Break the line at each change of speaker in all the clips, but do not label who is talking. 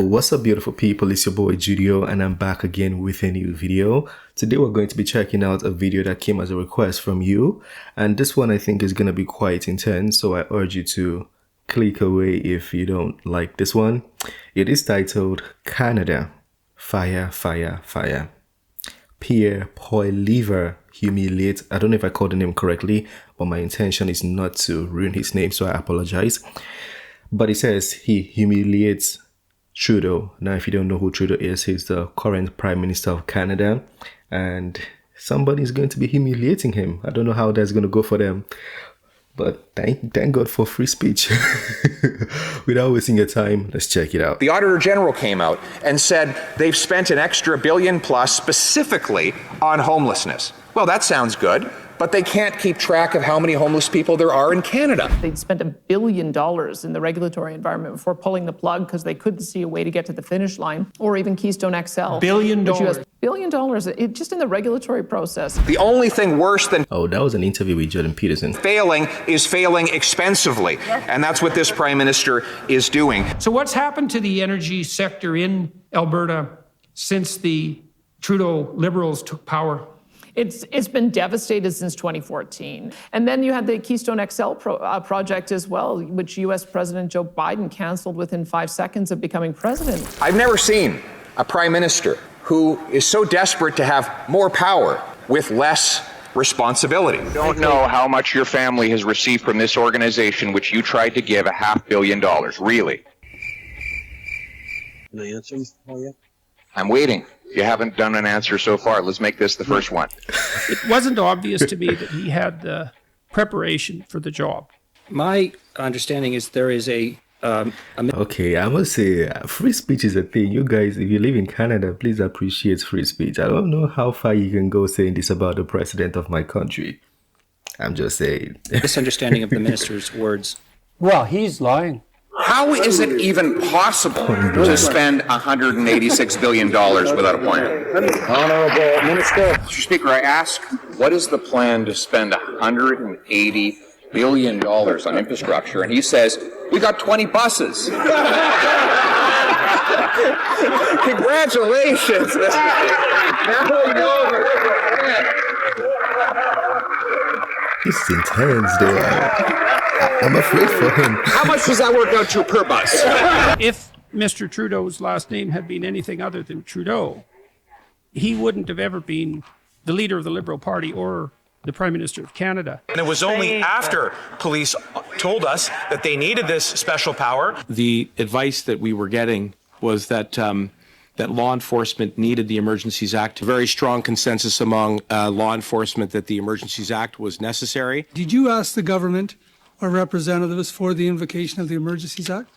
What's up, beautiful people? It's your boy Judeo, and I'm back again with a new video. Today we're going to be checking out a video that came as a request from you, and this one I think is going to be quite intense, so I urge you to click away if you don't like this one. It is titled Canada, Fire, Fire, Fire. Pierre Poilievre Humiliates. I don't know if I called the name correctly, but my intention is not to ruin his name, so I apologize. But it says he humiliates Trudeau. Now, if you don't know who Trudeau is, he's the current Prime Minister of Canada, and somebody's going to be humiliating him. I don't know how that's going to go for them, but thank God for free speech. Without wasting your time, let's check it out.
The Auditor General came out and said they've spent an extra $1 billion plus specifically on homelessness. Well, that sounds good, but they can't keep track of how many homeless people there are in Canada.
They'd spent $1 billion in the regulatory environment before pulling the plug because they couldn't see a way to get to the finish line, or even Keystone XL.
$1 billion.
$1 billion, just in the regulatory process.
The only thing worse than
that was an interview with Jordan Peterson.
failing is failing expensively, and that's what this Prime Minister is doing.
So what's happened to the energy sector in Alberta since the Trudeau Liberals took power?
It's been devastated since 2014. And then you had the Keystone XL project as well, which U.S. President Joe Biden canceled within 5 seconds of becoming president.
I've never seen a Prime Minister who is so desperate to have more power with less responsibility. I don't know how much your family has received from this organization, which you tried to give $500 million, really.
Can I answer for you?
I'm waiting. You haven't done an answer so far. Let's make this the first one.
It wasn't obvious to me that he had the preparation for the job.
My understanding is there is
Okay, I must say, free speech is a thing. You guys, if you live in Canada, please appreciate free speech. I don't know how far you can go saying this about the president of my country. I'm just saying.
misunderstanding of the minister's words.
Well, he's lying.
How is it even possible to spend $186 billion without a plan?
Honorable Minister.
Mr. Speaker, I ask, what is the plan to spend $180 billion on infrastructure? And he says, we got 20 buses. Congratulations.
It's intense, though. I'm afraid for him.
How much does that work out to per bus?
If Mr. Trudeau's last name had been anything other than Trudeau, he wouldn't have ever been the leader of the Liberal Party or the Prime Minister of Canada.
And it was only after police told us that they needed this special power.
The advice that we were getting was that that law enforcement needed the Emergencies Act. A very strong consensus among law enforcement that the Emergencies Act was necessary.
Did you ask the government or representatives for the invocation of the Emergencies Act?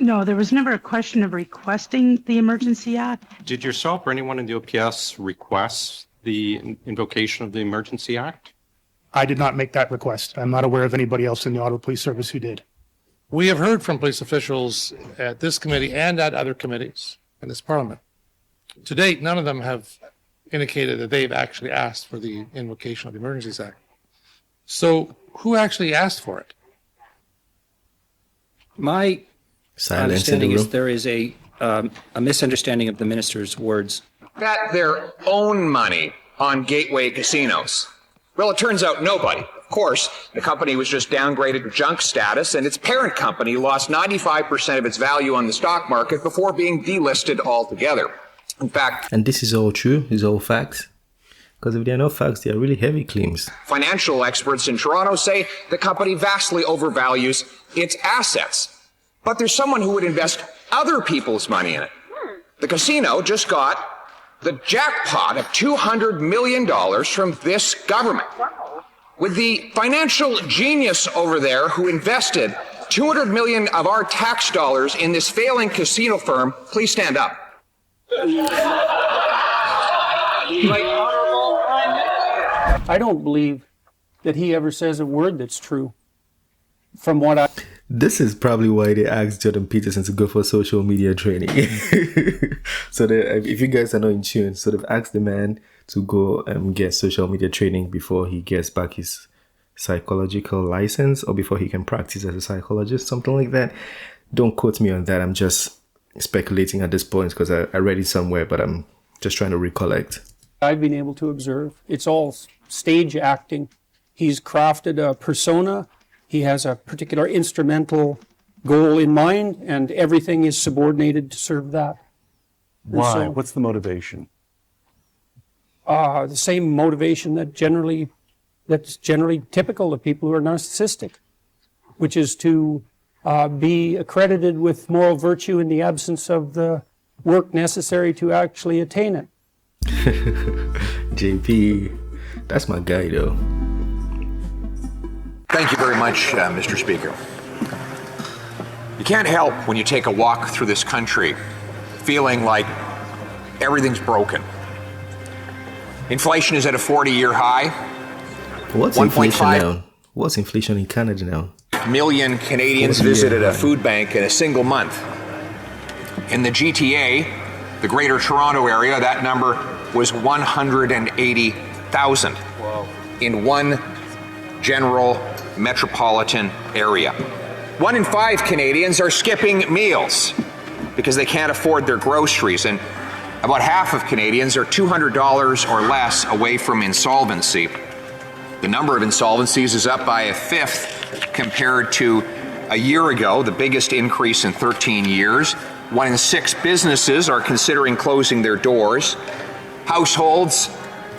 No, there was never a question of requesting the Emergency Act.
Did yourself or anyone in the OPS request the invocation of the Emergency Act?
I did not make that request. I'm not aware of anybody else in the Ottawa Police Service who did.
We have heard from police officials at this committee and at other committees in this Parliament. To date, none of them have indicated that they've actually asked for the invocation of the Emergencies Act. So who actually asked for it?
My
Silence
understanding is there is a misunderstanding of the minister's words.
Bet their own money on gateway casinos. Well, it turns out nobody. Of course, the company was just downgraded to junk status, and its parent company lost 95% of its value on the stock market before being delisted altogether. In fact,
and this is all true, is all facts. Because if they are not facts, they are really heavy claims.
Financial experts in Toronto say the company vastly overvalues its assets. But there's someone who would invest other people's money in it. The casino just got the jackpot of $200 million from this government. With the financial genius over there who invested $200 million of our tax dollars in this failing casino firm, please stand up.
I don't believe that he ever says a word that's true. From what I...
This is probably why they asked Jordan Peterson to go for social media training. So that if you guys are not in tune, sort of ask the man to go and get social media training before he gets back his psychological license, or before he can practice as a psychologist, something like that. Don't quote me on that. I'm just speculating at this point because I read it somewhere, but I'm just trying to recollect.
I've been able to observe. It's all stage acting. He's crafted a persona. He has a particular instrumental goal in mind, and everything is subordinated to serve that.
Why?
So,
what's the motivation?
The same motivation that's generally typical of people who are narcissistic, which is to be accredited with moral virtue in the absence of the work necessary to actually attain it.
JP, that's my guy though.
Thank you very much, Mr. Speaker. You can't help when you take a walk through this country feeling like everything's broken. Inflation is at a 40-year high.
What's inflation now? What's inflation in Canada now?
Million Canadians visited a food bank in a single month. In the GTA, the Greater Toronto Area, that number was 180,000 in one general metropolitan area. 1 in 5 Canadians are skipping meals because they can't afford their groceries, and about half of Canadians are $200 or less away from insolvency. The number of insolvencies is up by a fifth compared to a year ago, the biggest increase in 13 years. 1 in 6 businesses are considering closing their doors. Households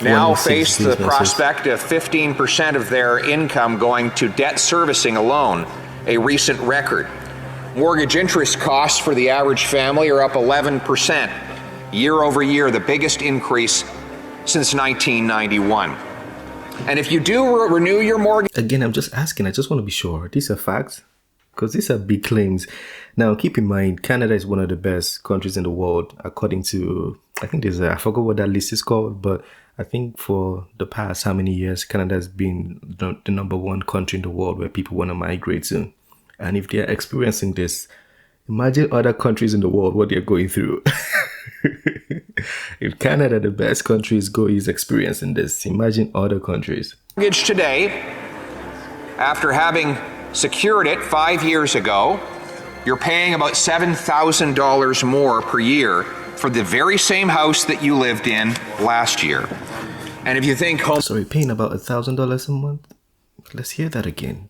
now face the prospect of 15% of their income going to debt servicing alone, a recent record. Mortgage interest costs for the average family are up 11% year over year, the biggest increase since 1991. And if you do renew your mortgage...
Again, I'm just asking, I just want to be sure. These are facts? Because these are big claims. Now, keep in mind, Canada is one of the best countries in the world, according to, I think there's I forgot what that list is called, but I think for the past how many years, Canada has been the #1 country in the world where people want to migrate to. And if they're experiencing this, imagine other countries in the world, what they're going through. If Canada, the best country, is experiencing this, imagine other countries.
Mortgage today, after having secured it 5 years ago, you're paying about $7,000 more per year for the very same house that you lived in last year. And if you think home...
Sorry, paying about $1,000 a month? Let's hear that again.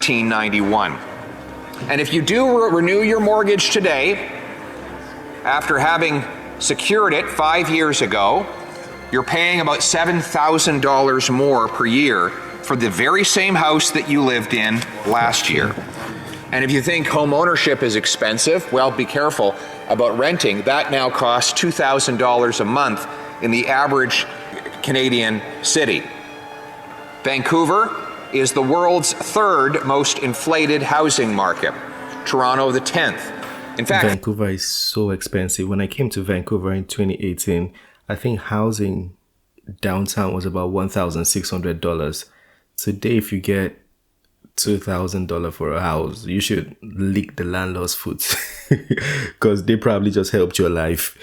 1991. And if you do renew your mortgage today, after having secured it 5 years ago, you're paying about $7,000 more per year for the very same house that you lived in last year. And if you think home ownership is expensive, well, be careful about renting. That now costs $2,000 a month in the average Canadian city. Vancouver is the world's 3rd most inflated housing market. Toronto, the 10th. In fact,
Vancouver is so expensive. When I came to Vancouver in 2018, I think housing downtown was about $1,600. Today, if you get $2,000 for a house, you should lick the landlord's foot because they probably just helped your life.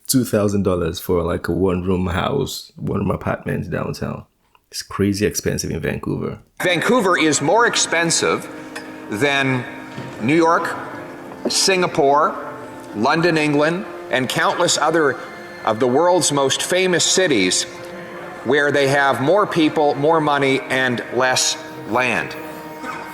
$2,000 for like a 1-room house, 1-room apartment downtown. It's crazy expensive in Vancouver.
Vancouver is more expensive than New York, Singapore, London, England, and countless other of the world's most famous cities where they have more people, more money, and less land.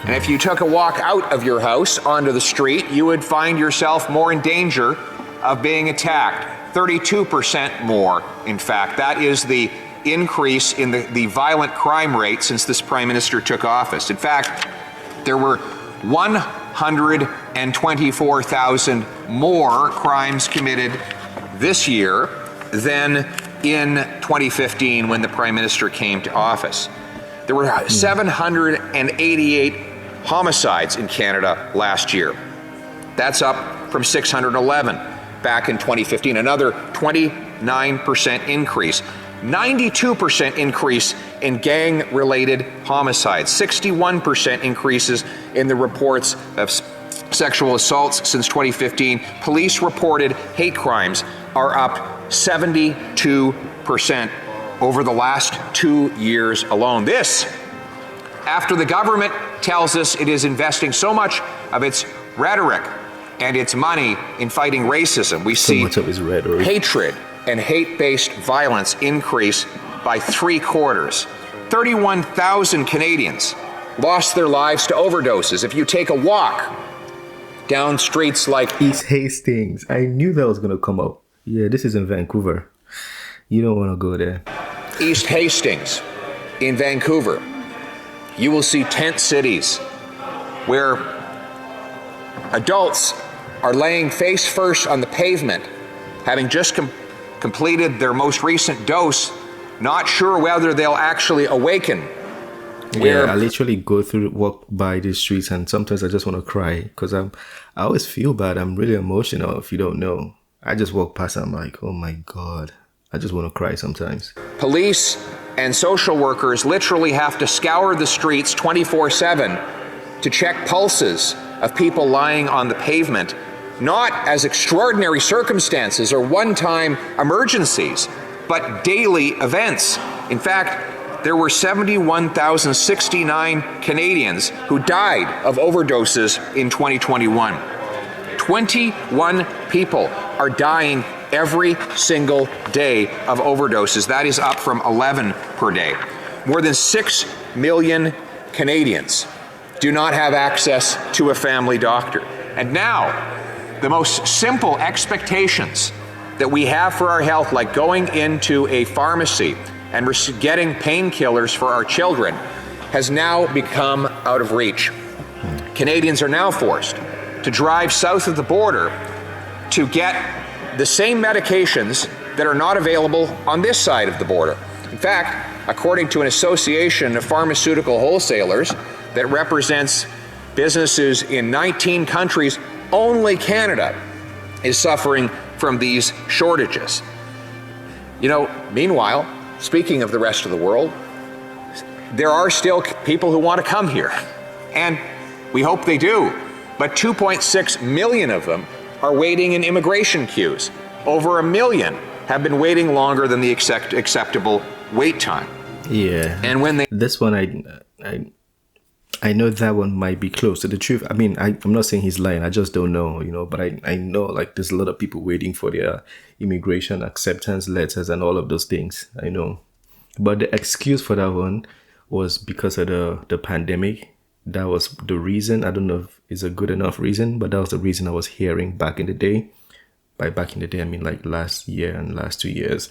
And if you took a walk out of your house onto the street, you would find yourself more in danger of being attacked. 32% more, in fact. That is the increase in the violent crime rate since this Prime Minister took office. In fact, there were 124,000 more crimes committed this year than in 2015 when the Prime Minister came to office. There were 788 homicides in Canada last year. That's up from 611 back in 2015, another 29% increase. 92% increase in gang-related homicides, 61% increases in the reports of sexual assaults since 2015. Police reported hate crimes are up 72% over the last 2 years alone. This After the government tells us it is investing so much of its rhetoric and its money in fighting racism, we see hatred and hate-based violence increase by 3/4. 31,000 Canadians lost their lives to overdoses. If you take a walk down streets like
East Hastings, I knew that was going to come up. Yeah, this is in Vancouver. You don't want to go there.
East Hastings in Vancouver, you will see tent cities where adults are laying face first on the pavement, having just completed their most recent dose, not sure whether they'll actually awaken.
Yeah, I literally walk by these streets, and sometimes I just want to cry because I always feel bad. I'm really emotional. If you don't know, I just walk past and I'm like, oh my God, I just want to cry sometimes.
Police and social workers literally have to scour the streets 24/7 to check pulses of people lying on the pavement, not as extraordinary circumstances or one-time emergencies, but daily events. In fact, there were 71,069 Canadians who died of overdoses in 2021. 21 people are dying every single day of overdoses. That is up from 11 per day. More than 6 million Canadians do not have access to a family doctor. And now, the most simple expectations that we have for our health, like going into a pharmacy and getting painkillers for our children, has now become out of reach. Canadians are now forced to drive south of the border to get the same medications that are not available on this side of the border. In fact, according to an association of pharmaceutical wholesalers that represents businesses in 19 countries, only Canada is suffering from these shortages. You know, meanwhile, speaking of the rest of the world, there are still people who want to come here, and we hope they do, but 2.6 million of them are waiting in immigration queues. Over 1 million have been waiting longer than the acceptable wait time.
Yeah.
And when they...
This one, I know that one might be close to the truth. I mean, I'm not saying he's lying. I just don't know, you know, but I know like there's a lot of people waiting for their immigration acceptance letters and all of those things. I know. But the excuse for that one was because of the pandemic. That was the reason. I don't know if it's a good enough reason, but that was the reason I was hearing back in the day. By back in the day, I mean like last year and last 2 years.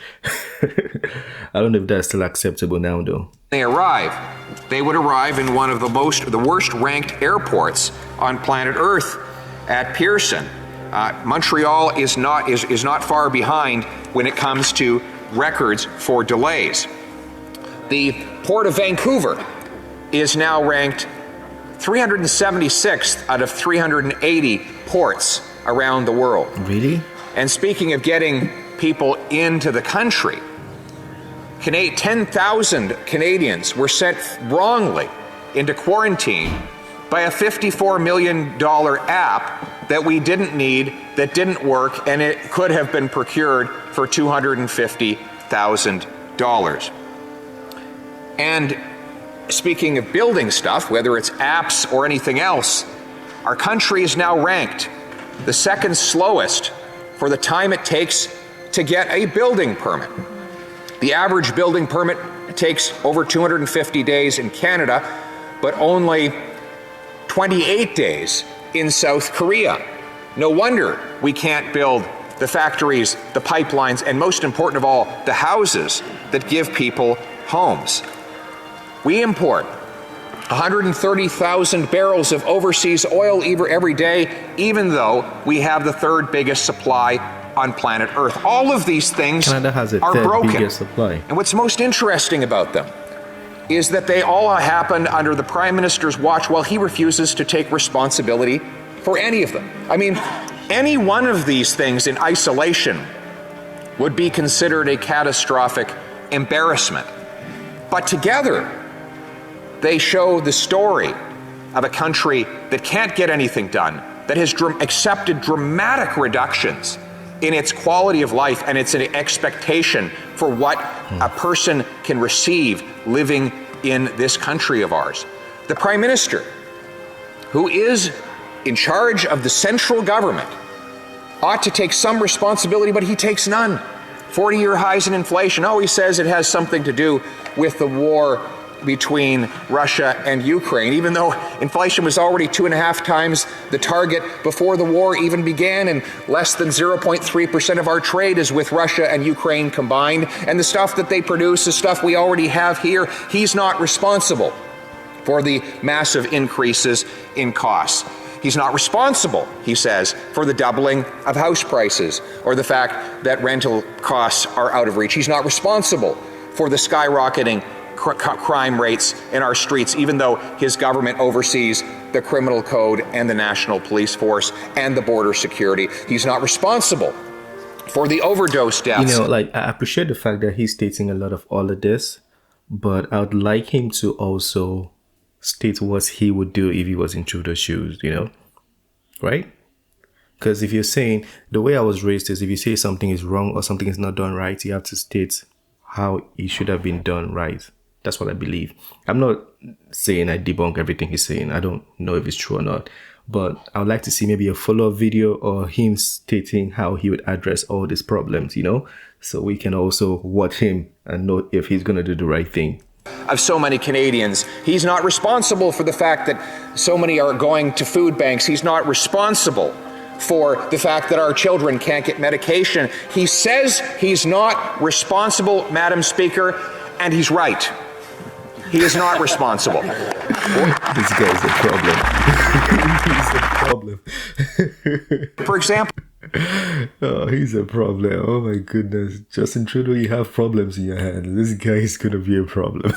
I don't know if that's still acceptable now, though.
They would arrive in one of the worst ranked airports on planet Earth at Pearson. Montreal is not far behind when it comes to records for delays. The Port of Vancouver is now ranked 376th out of 380 ports around the world.
Really?
And speaking of getting people into the country, 10,000 Canadians were sent wrongly into quarantine by a $54 million app that we didn't need, that didn't work, and it could have been procured for $250,000. And speaking of building stuff, whether it's apps or anything else, our country is now ranked the second slowest for the time it takes to get a building permit. The average building permit takes over 250 days in Canada, but only 28 days in South Korea. No wonder we can't build the factories, the pipelines, and most important of all, the houses that give people homes. We import 130,000 barrels of overseas oil every day, even though we have the third biggest supply on planet Earth. All of these things
Canada has a
are
third
broken.
biggest supply.
And what's most interesting about them is that they all happened under the Prime Minister's watch while he refuses to take responsibility for any of them. I mean, any one of these things in isolation would be considered a catastrophic embarrassment. But together, they show the story of a country that can't get anything done, that has accepted dramatic reductions in its quality of life and its expectation for what a person can receive living in this country of ours. The Prime Minister, who is in charge of the central government, ought to take some responsibility, but he takes none. 40-year highs in inflation. Oh, he says it has something to do with the war between Russia and Ukraine, even though inflation was already 2.5 times the target before the war even began, and less than 0.3% of our trade is with Russia and Ukraine combined, and the stuff that they produce is stuff we already have here. He's not responsible for the massive increases in costs. He's not responsible, he says, for the doubling of house prices or the fact that rental costs are out of reach. He's not responsible for the skyrocketing crime rates in our streets, even though his government oversees the criminal code and the national police force and the border security. He's not responsible for the overdose deaths.
You know, like, I appreciate the fact that he's stating a lot of all of this, but I would like him to also state what he would do if he was in Trudeau's shoes, you know, right? Because if you're saying, the way I was raised is, if you say something is wrong or something is not done right, you have to state how it should have been done right. That's what I believe. I'm not saying I debunk everything he's saying. I don't know if it's true or not. But I would like to see maybe a follow-up video or him stating how he would address all these problems, you know, so we can also watch him and know if he's going to do the right thing.
Of so many Canadians. He's not responsible for the fact that so many are going to food banks. He's not responsible for the fact that our children can't get medication. He says he's not responsible, Madam Speaker, and he's right. He is not responsible.
This guy's a problem. He's a problem.
For example.
Oh, he's a problem. Oh my goodness. Justin Trudeau, you have problems in your hand. This guy is going to be a problem.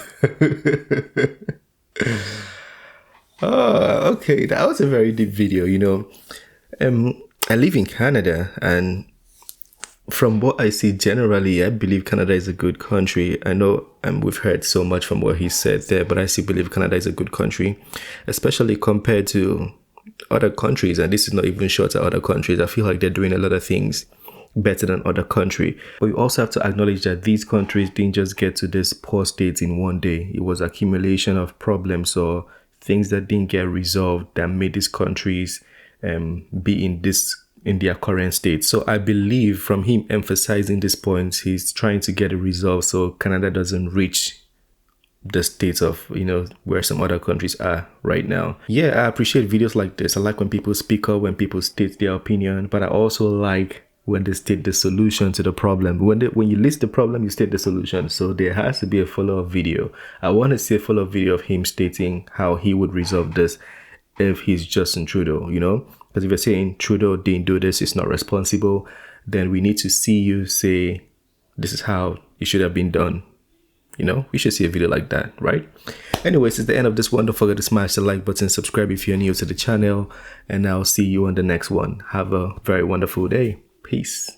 Oh, okay. That was a very deep video, you know. I live in Canada, and from what I see generally, I believe Canada is a good country. I know we've heard so much from what he said there, but I still believe Canada is a good country, especially compared to other countries. And this is not even short of other countries. I feel like they're doing a lot of things better than other countries. But you also have to acknowledge that these countries didn't just get to this poor state in one day. It was accumulation of problems or things that didn't get resolved that made these countries be in their current state. So I believe from him emphasizing this point, he's trying to get it resolved so Canada doesn't reach the state of, you know, where some other countries are right now. Yeah, I appreciate videos like this. I like when people speak up, when people state their opinion, but I also like when they state the solution to the problem. When you list the problem, you state the solution. So there has to be a follow-up video. I want to see a follow-up video of him stating how he would resolve this if he's Justin Trudeau, you know? Because if you're saying Trudeau didn't do this, it's not responsible, then we need to see you say, this is how it should have been done. You know, we should see a video like that, right? Anyways, it's the end of this one. Don't forget to smash the like button, subscribe if you're new to the channel, and I'll see you on the next one. Have a very wonderful day. Peace.